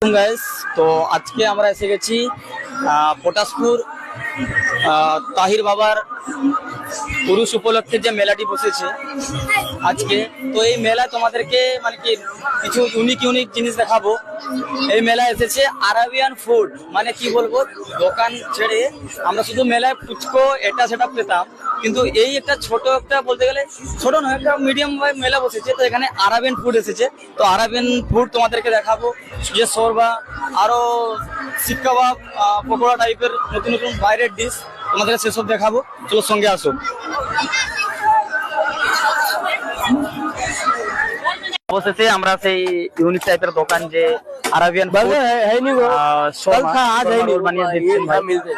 Guys, তো আজকে আমরা এসে গেছি পটাশপুর তাহির বাবার পুরুষ উপলক্ষে যে মেলাটি বসেছে আজকে। তো এই মেলায় তোমাদেরকে মানে কি কিছু ইউনিক জিনিস দেখাবো। এই মেলায় এসেছে আরাবিয়ান ফুড, মানে কি বলবো, দোকান ছেড়ে আমরা শুধু মেলায় ফুচকো এটা সেটা পেতাম, কিন্তু এই একটা ছোট একটা বলতে গেলে ছোট নয়, একটা মিডিয়াম মেলা বসেছে। তো এখানে আরাবিয়ান ফুড এসেছে, তো আরাবিয়ান ফুড তোমাদেরকে দেখাবো, যে শোরবা, আরো শিক কাবাব, পকোড়া টাইপের নতুন নতুন বাইরের ডিশ তোমাদেরকে সেসব দেখাবো। চলো সঙ্গে আসো। অবশেষে আমরা সেই ইউনিক টাইপের দোকান যে আরাবিয়ান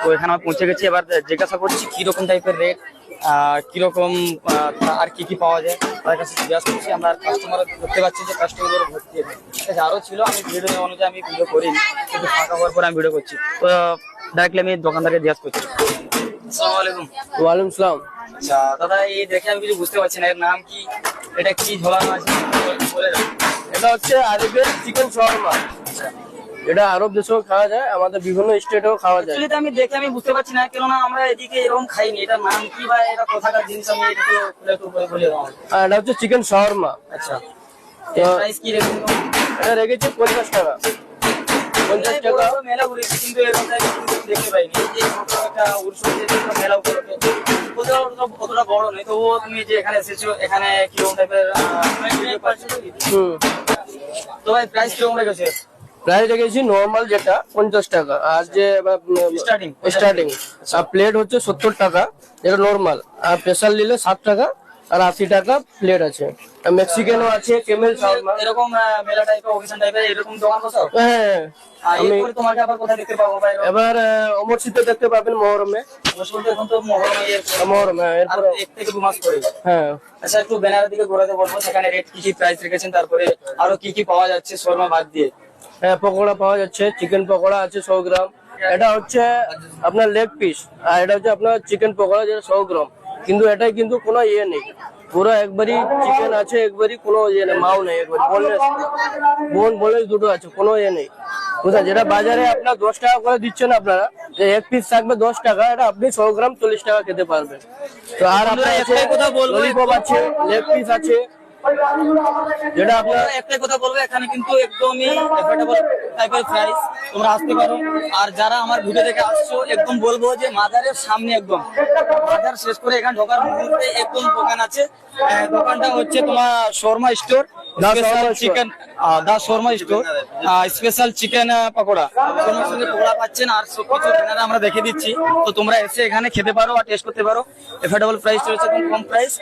তো এখানে আমরা পৌঁছে গেছি। এবার জিজ্ঞাসা করছি কিরকম টাইপের রেট, কিরকম আর কি কি পাওয়া যায় তার কাছে জিজ্ঞাসা করছি। আমরা কাস্টমার দেখতে পাচ্ছি যে কাস্টমার ভর্তি আছে। আরো ছিল, আমি ভিডিও অনুযায়ী আমি ভিডিও করিনি, কিন্তু ফাঁকা হওয়ার পর আমি ভিডিও করছি। তো ডাইরেক্টলি আমি দোকানদারকে জিজ্ঞাসা করছি। আসসালামু আলাইকুম। ওয়ালাইকুম আসসালাম। আচ্ছা দাদা, এই দেখে আমি কিছু বুঝতে পারছি না, এর নাম কি, এটা কি ঝোলানো আছে বলে দাও। এটা হচ্ছে আরবের চিকেন শর্মা। এটা আরব দেশেও খাওয়া যায়, আমাদের বিভিন্ন স্টেটেও খাওয়া যায়। অ্যাকচুয়ালি আমি দেখে আমি বুঝতে পারছি না, কেননা আমরা এদিকে এরকম খাইনি। এটার নাম কি বা এটা কোথাকার জিনিস, আমি একটু বলে দাও। এটা হচ্ছে চিকেন শর্মা। আচ্ছা, এর প্রাইস কি রেখেছো? এটা রেখেছি 50 টাকা। 50 টাকা মেলা ঘুরেছি, কিন্তু এরকম দেখতে পাইনি। এই যে একটা উৎসবের মেলা উপলক্ষে অতটা বড় নেই, তো তুমি যে এখানে এসেছো, এখানে কিরকম টাইপের তো ভাই প্রাইস কিরকম রেখেছে? প্রাইস রেখেছি নরমাল যেটা 50 টাকা, আর যে স্টার্টিং আর প্লেট হচ্ছে 70 টাকা যেটা নরমাল, আর স্পেশাল নিলে 60 টাকা আর 80 টাকা প্লেট আছে। মেক্সিকানও আছে, কেমেল শর্মা। এরকম মেলা টাইপের অকেশন টাইপের এরকম দোকান বসাও? হ্যাঁ, এরপরে তোমাকে আবার কোথায় দেখতে পাবো ভাই? এবার অমরশিতে দেখতে পাবেন, মহরমে। এখন তো মহরম, এরপরে 1 থেকে 2 মাস পরে। হ্যাঁ। আচ্ছা, একটু ব্যানারের দিকে ঘোরাতে বলবো, সেখানে রেট কি কি প্রাইস রেখেছেন, তারপরে আরো কি কি পাওয়া যাচ্ছে শর্মা বাদ দিয়ে। হ্যাঁ, পকোড়া পাওয়া যাচ্ছে, চিকেন পকোড়া আছে 100 গ্রাম। এটা হচ্ছে আপনার লেগ পিস, আর এটা হচ্ছে আপনার চিকেন পকোড়া যেটা 100 গ্রাম। কিন্তু এটাই কিন্তু কোনো ইয়ে নেই, পুরো একবারই চিকেন আছে, একবারই কোনো ইয়ে নেই, মাও নেই, একবারই বোনলেস দুটো আছে, কোনো ইয়ে নেই। বুঝলেন, যেটা বাজারে আপনার 10 টাকা করে দিচ্ছেন আপনারা, যে এক পিস থাকবে 10 টাকা, এটা আপনি 100 গ্রাম 40 টাকা খেতে পারবেন। তো আর আপনার ললিপপ আছে, লেগ পিস আছে, যেটা আপনার একটাই কথা বলবো, এখানে কিন্তু একদমই এফোর্ডেবল টাইপের প্রাইস, তোমরা আসতে পারো। আর যারা আমার ভিডিও দেখে আসছো, একদম বলবো যে মাজারের সামনে, একদম মাজার শেষ করে এখানে ঢোকার মুহূর্তে একদম দোকান আছে। দোকানটা হচ্ছে তোমার শর্মা স্টোর, চিকেন দা Sharma store, special chicken pakora. শর্মার সঙ্গে পকোড়া পাচ্ছেন, আর সবকিছু এখানে আমরা দেখে দিচ্ছি। তো তোমরা এসে এখানে খেতে পারো আর টেস্ট করতে পারো। এফোর্ডেবল প্রাইস রয়েছে, কম প্রাইস।